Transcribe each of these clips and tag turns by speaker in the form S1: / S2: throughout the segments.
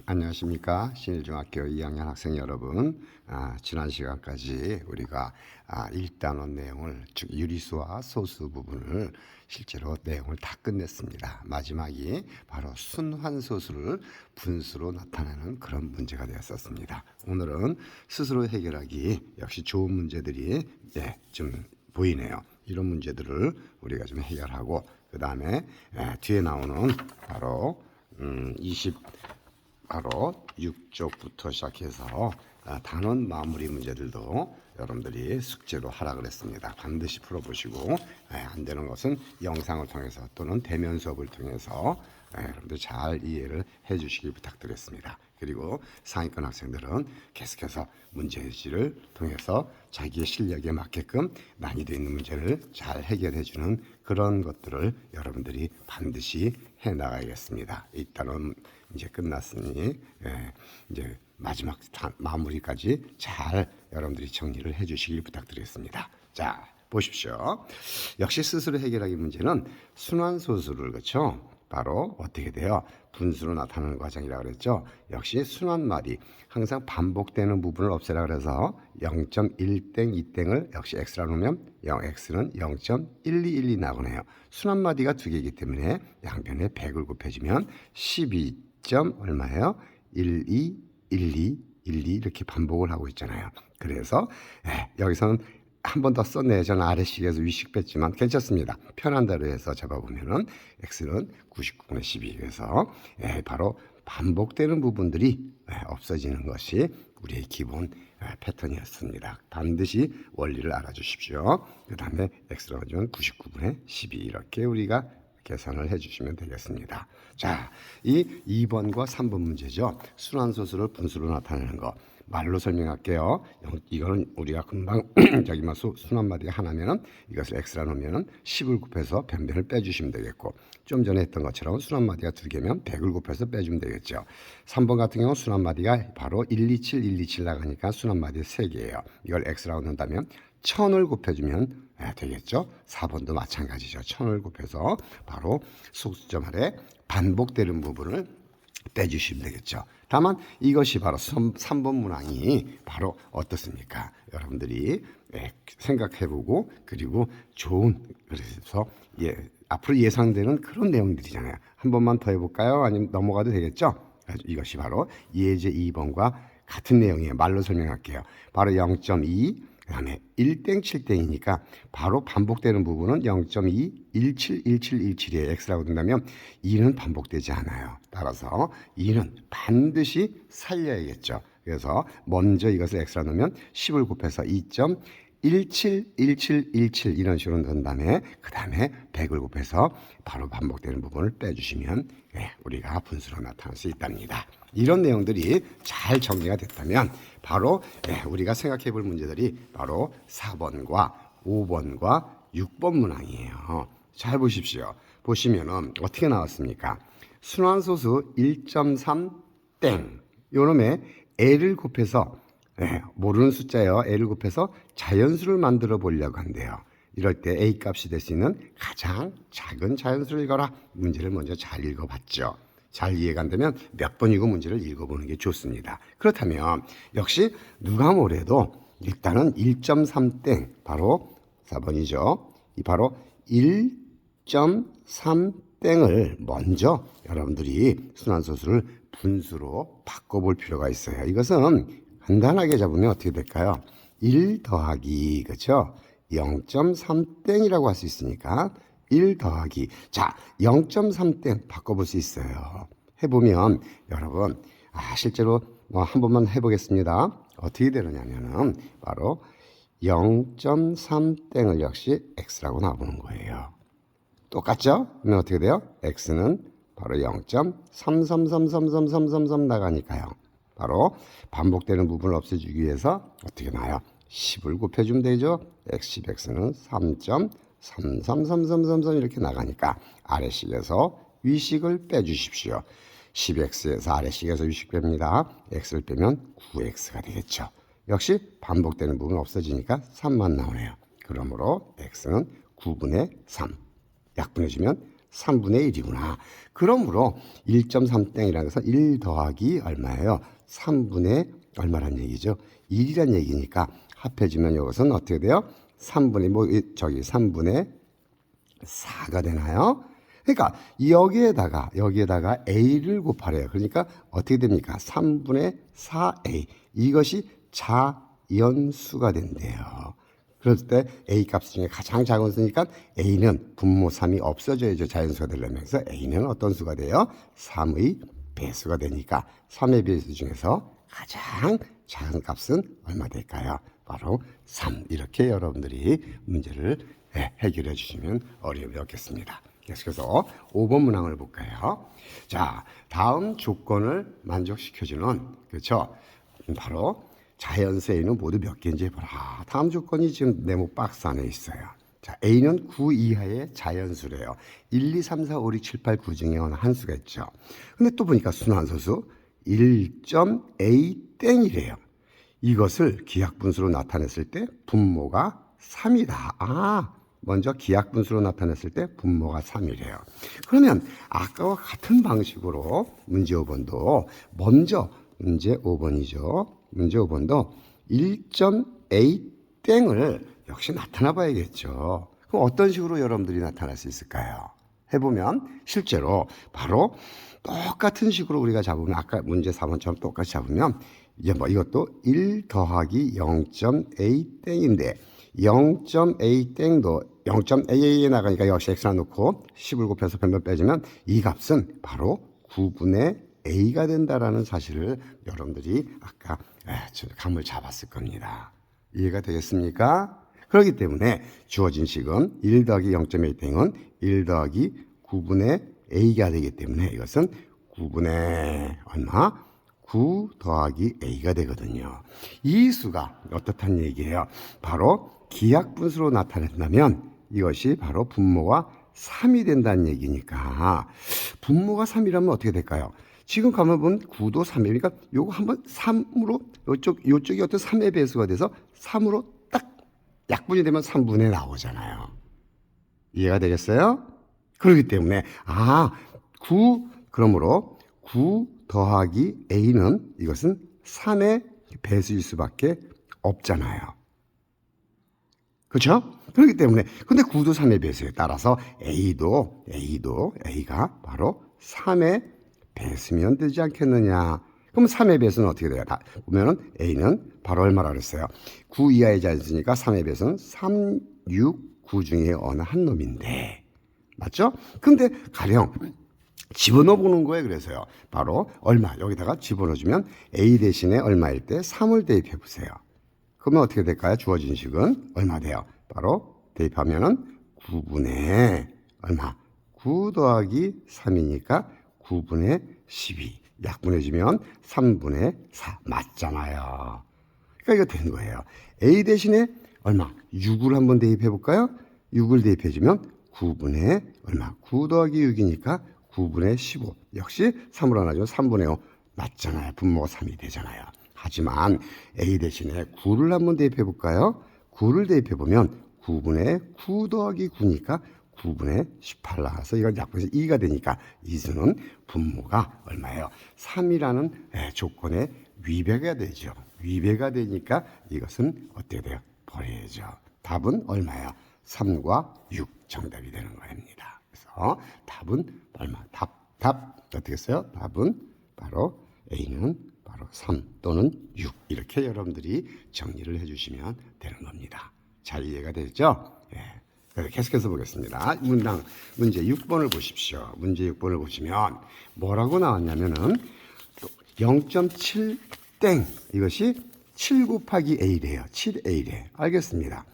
S1: 안녕하십니까. 신일중학교 2학년 학생 여러분. 지난 시간까지 우리가 1단원 내용을, 즉 유리수와 소수 부분을 실제로 내용을 다 끝냈습니다. 마지막이 바로 순환소수를 분수로 나타내는 그런 문제가 되었었습니다. 오늘은 스스로 해결하기 역시 좋은 문제들이 좀 보이네요. 이런 문제들을 우리가 좀 해결하고, 그 다음에 뒤에 나오는 바로 ba로 6쪽부터 시작해서 단원 마무리 문제들도 여러분들이 숙제로 하라 그랬습니다. 반드시 풀어보시고, 안 되는 것은 영상을 통해서 또는 대면 수업을 통해서 여러분들 잘 이해를 해주시기 부탁드리겠습니다. 그리고 상위권 학생들은 계속해서 문제지를 통해서 자기의 실력에 맞게끔 난이도 있는 문제를 잘 해결해주는 그런 것들을 여러분들이 반드시 해나가야겠습니다. 일단은 이제 끝났으니 이제 마지막 마무리까지 잘 여러분들이 정리를 해주시길 부탁드리겠습니다. 자, 보십시오. 역시 스스로 해결하기 문제는 순환소수를, 그렇죠? 바로 어떻게 돼요? 분수로 나타나는 과정이라고 그랬죠. 역시 순환마디, 항상 반복되는 부분을 없애라 그래서 0.1땡, 2땡을 역시 x라 놓으면 x는 0.1212 나오네요. 순환마디가 두 개이기 때문에 양변에 100을 곱해주면 12점 얼마예요? 12, 12, 12 이렇게 반복을 하고 있잖아요. 그래서 여기서는 한 번 더 썼네요. 저는 아래식에서 위식 뺐지만 괜찮습니다. 편한 대로 해서 잡아보면은 x는 99분의 12. 그래서 바로 반복되는 부분들이 없어지는 것이 우리의 기본 패턴이었습니다. 반드시 원리를 알아주십시오. 그 다음에 x로 하면 99분의 12 이렇게 우리가 계산을 해주시면 되겠습니다. 자, 이 2번과 3번 문제죠. 순환소수를 분수로 나타내는 거. 말로 설명할게요. 이거는 우리가 금방 저기만 순환마디가 하나면은 이것을 x라 놓으면은 10을 곱해서 변변을 빼주시면 되겠고, 좀 전에 했던 것처럼 순환마디가 두 개면 100을 곱해서 빼주면 되겠죠. 3번 같은 경우 순환마디가 바로 127, 127 나가니까 순환마디 3개예요. 이걸 x라고 넣는다면 1000을 곱해주면 되겠죠. 4번도 마찬가지죠. 1000을 곱해서 바로 소수점 아래 반복되는 부분을 빼주시면 되겠죠. 다만 이것이 바로 3번 문항이 바로 어떻습니까? 여러분들이 생각해보고, 그리고 좋은, 그래서 앞으로 예상되는 그런 내용들이잖아요. 한 번만 더 해볼까요? 아니면 넘어가도 되겠죠? 이것이 바로 예제 2번과 같은 내용이에요. 말로 설명할게요. 바로 0.2, 그 다음에 1땡 7땡이니까 바로 반복되는 부분은 0.2, 17, 17, 17이에요. x라고 된다면 2는 반복되지 않아요. 따라서 2는 반드시 살려야겠죠. 그래서 먼저 이것을 x라 놓으면 10을 곱해서 2.17, 17, 17 이런 식으로 넣은 다음에 그 다음에 100을 곱해서 바로 반복되는 부분을 빼주시면 우리가 분수로 나타날 수 있답니다. 이런 내용들이 잘 정리가 됐다면 바로 우리가 생각해 볼 문제들이 바로 4번과 5번과 6번 문항이에요. 잘 보십시오. 보시면은 어떻게 나왔습니까? 순환소수 1.3땡 요놈에 L을 곱해서 모르는 숫자예요. L을 곱해서 자연수를 만들어 보려고 한대요. 이럴 때 A 값이 될 수 있는 가장 작은 자연수를 읽어라. 문제를 먼저 잘 읽어봤죠. 잘 이해가 안 되면 몇 번이고 문제를 읽어보는 게 좋습니다. 그렇다면 역시 누가 뭐래도 일단은 1.3땡 바로 4번이죠. 이 바로 1.3땡을 먼저 여러분들이 순환소수를 분수로 바꿔볼 필요가 있어요. 이것은 간단하게 잡으면 어떻게 될까요? 1 더하기, 그렇죠? 0.3땡이라고 할 수 있으니까 1 더하기. 자, 0.3땡 바꿔볼 수 있어요. 해보면 여러분 실제로 한 번만 해보겠습니다. 어떻게 되느냐면은 바로 0.3땡을 역시 x라고 나오는 거예요. 똑같죠? 그러면 어떻게 돼요? x는 바로 0.33333333 나가니까요. 바로 반복되는 부분을 없애주기 위해서 어떻게 나와요? 10을 곱해주면 되죠. x는 3.333333 이렇게 나가니까 아래식에서 위식을 빼주십시오. 10x에서 아래식에서 위식 뺍니다. x를 빼면 9x가 되겠죠. 역시 반복되는 부분 없어지니까 3만 나오네요. 그러므로 x는 9분의 3. 약분해주면 3분의 1이구나. 그러므로 1.3땡이라는 것은 1 더하기 얼마예요? 3분의 얼마란 얘기죠? 1이란 얘기니까 합해지면 이것은 어떻게 돼요? 3분의 4가 되나요? 그러니까 여기에다가 a를 곱하래요. 그러니까 어떻게 됩니까? 3분의 4a. 이것이 자연수가 된대요. 그럴 때 a 값 중에 가장 작은 수니까 a는 분모 3이 없어져야죠. 자연수가 되려면서 a는 어떤 수가 돼요? 3의 배수가 되니까 3의 배수 중에서 가장 작은 값은 얼마 될까요? 바로 3. 이렇게 여러분들이 문제를 해결해 주시면 어려움이 없겠습니다. 계속해서 5번 문항을 볼까요? 자, 다음 조건을 만족시켜주는, 그렇죠? 바로 자연수 A는 모두 몇 개인지 해보라. 다음 조건이 지금 네모 박스 안에 있어요. 자, A는 9 이하의 자연수래요. 1, 2, 3, 4, 5, 6, 7, 8, 9 중에 어느 한 수가 있죠. 근데 또 보니까 순환소수 1.A 땡이래요. 이것을 기하분수로 나타냈을 때 분모가 3이다. 먼저 기하분수로 나타냈을 때 분모가 3이래요. 그러면 아까와 같은 방식으로 문제 5번도 먼저 문제 5번이죠. 문제 5번도 1.A 땡을 역시 나타나 봐야겠죠. 그럼 어떤 식으로 여러분들이 나타날 수 있을까요? 해보면 실제로 바로 똑같은 식으로 우리가 잡으면 아까 문제 4번처럼 똑같이 잡으면 이제 이것도 1 더하기 0.A 땡인데 0.A 땡도 0.AA에 나가니까 역시 X나 놓고 10을 곱해서 변변 빼주면 이 값은 바로 9분의 A가 된다라는 사실을 여러분들이 아까 감을 잡았을 겁니다. 이해가 되겠습니까? 그렇기 때문에 주어진 식은 1 더하기 0.A 땡은 1 더하기 9분의 A가 되기 때문에 이것은 9분의 얼마? 9 더하기 A가 되거든요. 이 수가 어떻단 얘기예요? 바로 기하분수로 나타낸다면 이것이 바로 분모가 3이 된다는 얘기니까 분모가 3이라면 어떻게 될까요? 지금 가만 보면 9도 3이니까 요거 한번 3으로 요쪽이 어떤 3의 배수가 돼서 3으로 딱 약분이 되면 3분의 나오잖아요. 이해가 되겠어요? 그렇기 때문에 그러므로 9 더하기 A는 이것은 3의 배수일 수밖에 없잖아요. 그렇죠? 그렇기 때문에 근데 9도 3의 배수에 따라서 A가 바로 3의 배수면 되지 않겠느냐. 그럼 3의 배수는 어떻게 돼요? 보면은 A는 바로 얼마라 그랬어요? 9 이하의 자연수니까 3의 배수는 3, 6, 9 중에 어느 한 놈인데 맞죠? 근데 가령 집어넣어 보는 거예요. 그래서요. 바로 얼마 여기다가 집어넣어주면 A 대신에 얼마일 때 3을 대입해 보세요. 그러면 어떻게 될까요? 주어진 식은 얼마 돼요? 바로 대입하면은 9분의 얼마? 9 더하기 3이니까 9분의 12. 약분해주면 3분의 4 맞잖아요. 그러니까 이거 된 거예요. A 대신에 얼마? 6을 한번 대입해 볼까요? 6을 대입해주면 9분의 얼마? 9 더하기 6이니까 9분의 15. 역시 3으로 나눠주면 3분의 5 맞잖아요. 분모가 3이 되잖아요. 하지만 A 대신에 9를 한번 대입해 볼까요? 9를 대입해 보면 9분의 9 더하기 9니까 9분의 18 나와서 이건 약분해서 2가 되니까 이 수는 분모가 얼마예요? 3이라는 조건에 위배가 되죠. 위배가 되니까 이것은 어떻게 돼요? 버려야죠. 답은 얼마예요? 3과 6 정답이 되는 겁니다. 그래서 답은 얼마? 답 어떻게 써요? 답은 바로 A는 바로 3 또는 6 이렇게 여러분들이 정리를 해주시면 되는 겁니다. 잘 이해가 됐죠? 계속해서 보겠습니다. 문제 6번을 보십시오. 문제 6번을 보시면 뭐라고 나왔냐면은 0.7 땡 이것이 7 곱하기 A래요. 7A래. 알겠습니다.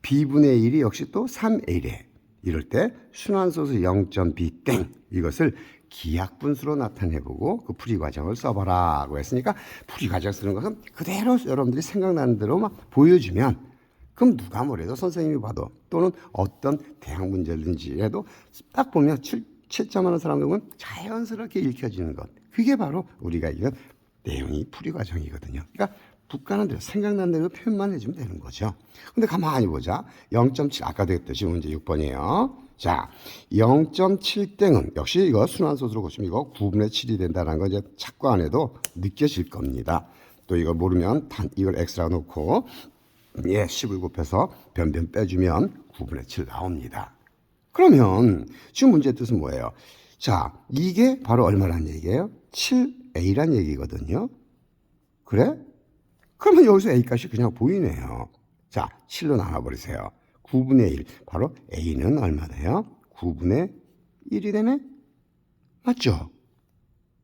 S1: B분의 1이 역시 또 3A래. 이럴 때 순환소수 0.B 땡 이것을 기하분수로 나타내보고 그 풀이 과정을 써봐라고 했으니까 풀이 과정 쓰는 것은 그대로 여러분들이 생각나는 대로 막 보여주면 그럼 누가 뭐래도 선생님이 봐도 또는 어떤 대학 문제든지 해도 딱 보면 7점하는 사람들은 자연스럽게 읽혀지는 것. 그게 바로 우리가 이건 내용이 풀이 과정이거든요. 그러니까 북가는 대로 생각난 대로 표현만 해주면 되는 거죠. 근데 가만히 보자. 0.7 아까도 했듯이 문제 6번이에요. 자, 0.7땡은 역시 이거 순환소수로 고치면 이거 9분의 7이 된다는 거 이제 착각 안 해도 느껴질 겁니다. 또 이걸 모르면 이걸 x라고 놓고 10을 곱해서 변변 빼주면 9분의 7 나옵니다. 그러면 지금 문제의 뜻은 뭐예요? 자, 이게 바로 얼마란 얘기예요? 7a란 얘기거든요. 그래? 그러면 여기서 a 값이 그냥 보이네요. 자, 7로 나눠버리세요. 9분의 1. 바로 a는 얼마 돼요? 9분의 1이 되네? 맞죠?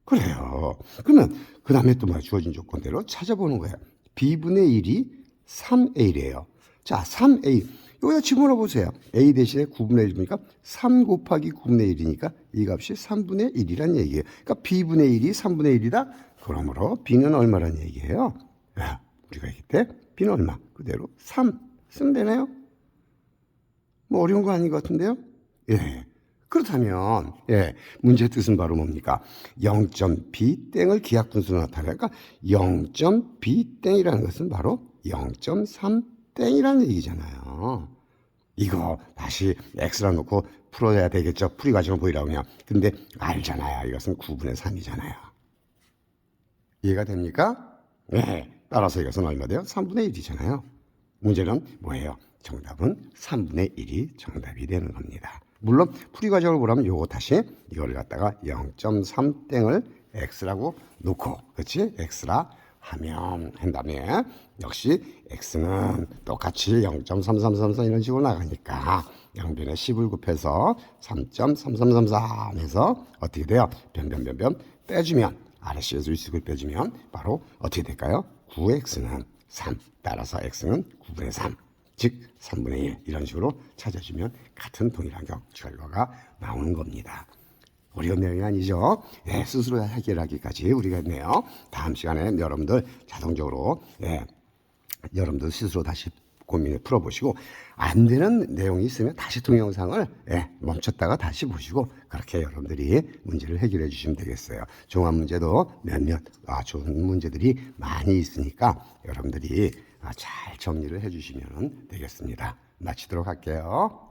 S1: 그래요. 그러면 그 다음에 또 뭐야? 주어진 조건대로 찾아보는 거예요. b분의 1이 3a래요. 자, 3a. 여기다 집어넣어 보세요. a 대신에 9분의 1이니까 3 곱하기 9분의 1이니까 이 값이 3분의 1이란 얘기예요. 그러니까 b분의 1이 3분의 1이다. 그러므로 b는 얼마란 얘기예요? 야, 우리가 얘기할 때 b는 얼마? 그대로 3 쓰면 되나요? 뭐 어려운 거 아닌 것 같은데요? 예. 그렇다면 문제의 뜻은 바로 뭡니까? 0.b땡을 기하분수로 나타내니까 0.b땡이라는 것은 바로 0.3땡이라는 얘기잖아요. 이거 다시 x라 놓고 풀어야 되겠죠. 풀이 과정을 보이라고 그냥. 근데 알잖아요. 이것은 9분의 3이잖아요. 이해가 됩니까? 네. 따라서 이것은 얼마 돼요? 3분의 1이잖아요. 문제는 뭐예요? 정답은 3분의 1이 정답이 되는 겁니다. 물론 풀이 과정을 보라면 요거 다시 이걸 갖다가 0.3땡을 x라고 놓고 그렇지? x라 하면 한 다음에 역시 x는 똑같이 0.3334 이런 식으로 나가니까 양변에 10을 곱해서 3.3333 해서 어떻게 돼요? 변변변변 빼주면 RC에서 위축을 빼주면 바로 어떻게 될까요? 9x는 3 따라서 x는 9분의 3 즉 3분의 1 이런 식으로 찾아주면 같은 동일한 결과가 나오는 겁니다. 어려운 내용이 아니죠. 스스로 해결하기까지 우리가 했네요. 다음 시간에 여러분들 자동적으로 여러분들 스스로 다시 고민을 풀어보시고 안 되는 내용이 있으면 다시 동영상을 멈췄다가 다시 보시고 그렇게 여러분들이 문제를 해결해 주시면 되겠어요. 종합 문제도 몇몇 좋은 문제들이 많이 있으니까 여러분들이 잘 정리를 해 주시면 되겠습니다. 마치도록 할게요.